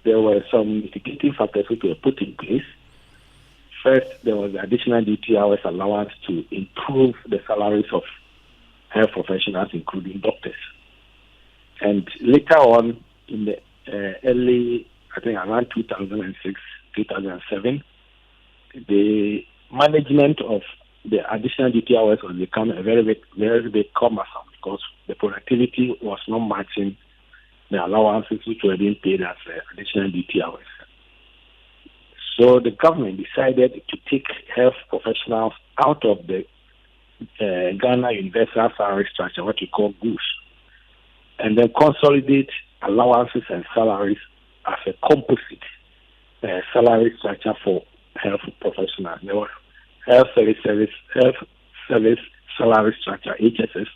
there were some mitigating factors which were put in place. First, there was the additional duty hours allowance to improve the salaries of health professionals, including doctors. And later on, in the early, I think around 2006, 2007, the management of the additional duty hours was become a very big cumbersome because the productivity was not matching the allowances which were being paid as additional duty hours. So the government decided to take health professionals out of the Ghana Universal Salary Structure, what you call GUS, and then consolidate allowances and salaries as a composite salary structure for health professionals. There was health service salary structure, HSS.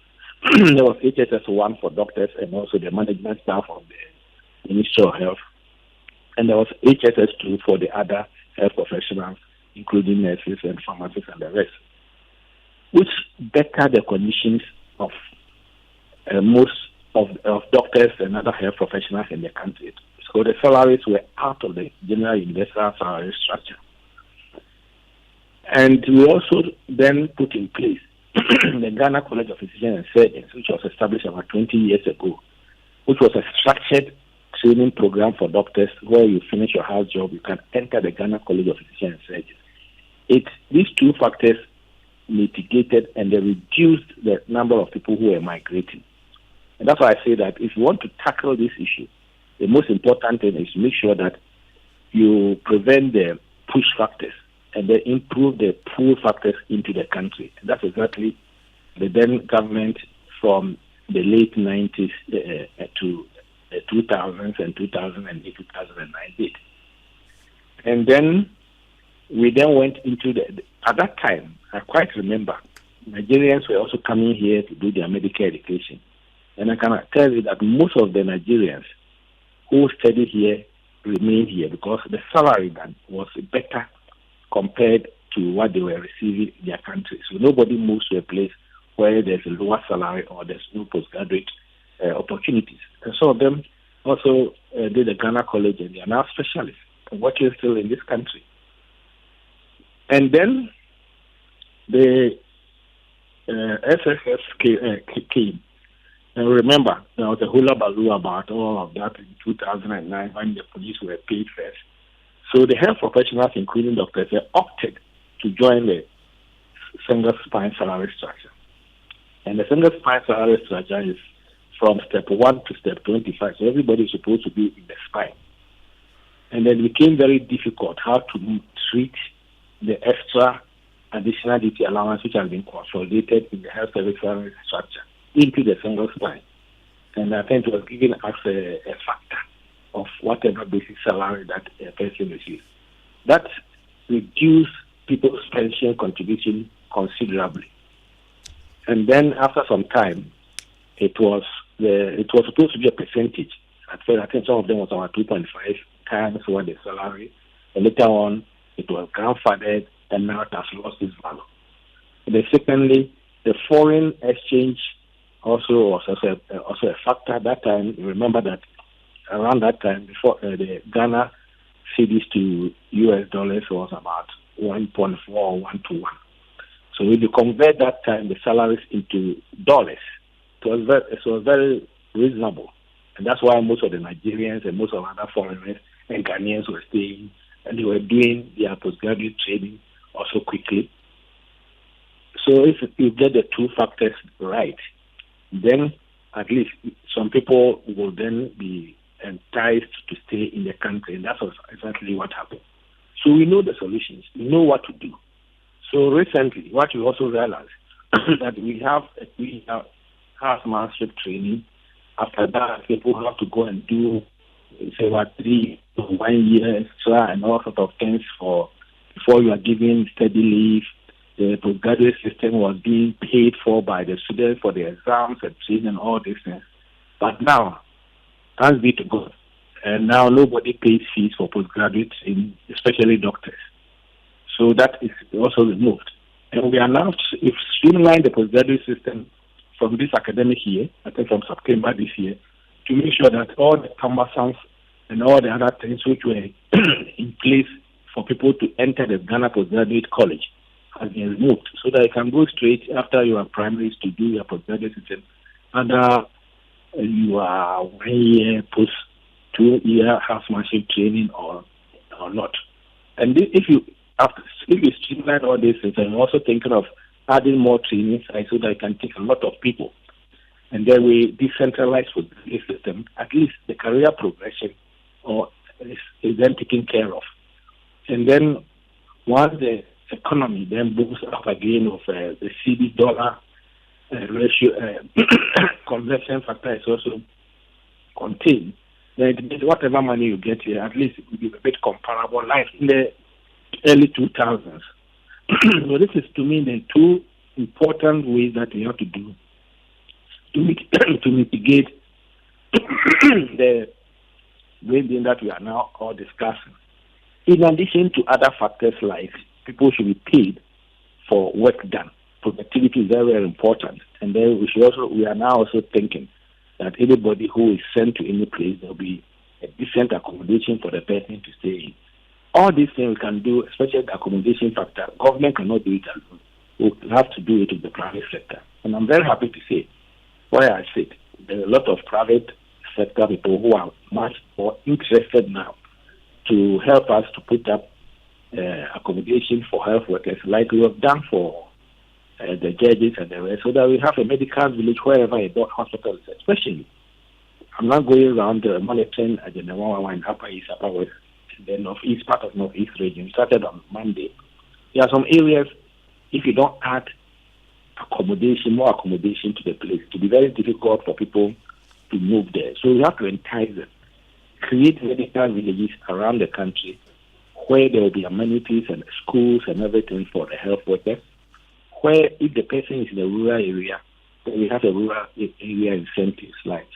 There was HSS 1 for doctors and also the management staff of the Ministry of Health. And there was HSS 2 for the other health professionals, including nurses and pharmacists and the rest, which better the conditions of most of doctors and other health professionals in the country. So the salaries were out of the general universal salary structure. And we also then put in place the Ghana College of Physicians and Surgeons, which was established about 20 years ago, which was a structured training program for doctors where you finish your house job, you can enter the Ghana College of Physicians and Surgeons. These two factors mitigated and they reduced the number of people who were migrating. And that's why I say that if you want to tackle this issue, the most important thing is to make sure that you prevent the push factors and then improve the pull factors into the country. And that's exactly the then government from the late 90s to 2000s and 2008, 2009 did. And then we then went into at that time, I quite remember, Nigerians were also coming here to do their medical education. And I can tell you that most of the Nigerians who studied here remained here because the salary then was better compared to what they were receiving in their country. So nobody moves to a place where there's a lower salary or there's no postgraduate opportunities. And some of them also did the Ghana College and they are now specialists working still in this country. And then the SSS came. And remember, there was a hula baloo about all of that in 2009 when the police were paid first. So the health professionals, including doctors, they opted to join the single spine salary structure. And the single spine salary structure is from step 1 to step 25. So everybody is supposed to be in the spine. And then it became very difficult how to treat the extra additional duty allowance which has been consolidated in the health service salary structure into the single spine. And I think it was given as a factor of whatever basic salary that a person receives. That reduced people's pension contribution considerably. And then after some time, it was supposed to be a percentage. At first, I think some of them was about 2.5 times what the salary. And later on, it was grandfathered, and now it has lost its value. And then secondly, the foreign exchange also was also a factor at that time. Remember that around that time, before the Ghana cedis to US dollars was about 1.4 or 1 to 1. So if you convert that time the salaries into dollars, it was very reasonable. And that's why most of the Nigerians and most of other foreigners and Ghanaians were staying and they were doing their postgraduate training also quickly. So if you get the two factors right, then at least some people will then be enticed to stay in the country, and that's exactly what happened. So we know the solutions, we know what to do. So recently, what we also realized that we have housemanship training. After that, people have to go and do, say, 1 year extra and all sorts of things before you are given steady leave. The postgraduate system was being paid for by the students for the exams and training and all these things. But now, thanks be to God, and now nobody pays fees for postgraduates, especially doctors. So that is also removed. And we are now streamlining the postgraduate system from this academic year, I think from September this year, to make sure that all the cumbersome and all the other things which were in place for people to enter the Ghana Postgraduate College has been removed, so that you can go straight after your primaries to do your postgraduate system. And you are 1 year post 2-year housemanship training or not. And if you streamline all these things, I'm also thinking of adding more training sites so that I can take a lot of people. And then we decentralize for this system, at least the career progression is then taken care of. And then once the economy then boosts up again of the CD dollar ratio, conversion factor is also contained, then it means whatever money you get here, at least it will be a bit comparable, like in the early 2000s. So this is, to me, the two important ways that we have to do to mitigate the wage that we are now all discussing. In addition to other factors like people should be paid for work done. Productivity is very, very important. And then we are now also thinking that anybody who is sent to any place, there will be a decent accommodation for the person to stay in. All these things we can do, especially the accommodation factor. Government cannot do it alone. We have to do it with the private sector. And I'm very happy to say, where I sit, there are a lot of private sector people who are much more interested now to help us to put up accommodation for health workers, like we have done for the judges and the rest, so that we have a medical village wherever a hospital is. Especially, I'm not going around monitoring Agenda 111 in Upper East, Upper West, the northeast part of northeast region. We started on Monday. There are some areas, if you don't add more accommodation to the place, it will be very difficult for people to move there. So we have to entice them, create medical villages around the country where there will be amenities and schools and everything for the health workers, where if the person is in a rural area, then we have a rural area incentives, like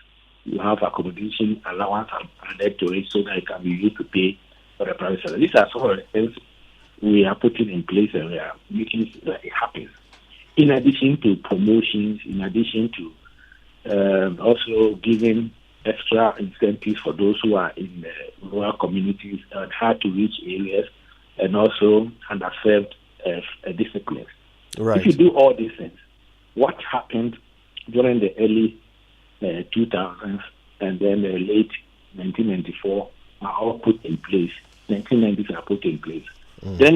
you have accommodation allowance added to it so that it can be used to pay for the private sector. These are some of the things we are putting in place and we are making sure that it happens. In addition to promotions, in addition to also giving extra incentives for those who are in the rural communities and hard to reach areas, and also underserved disciplines. Right. If you do all these things, what happened during the early 2000s and then the late 1994 are all put in place. 1990s are put in place. Then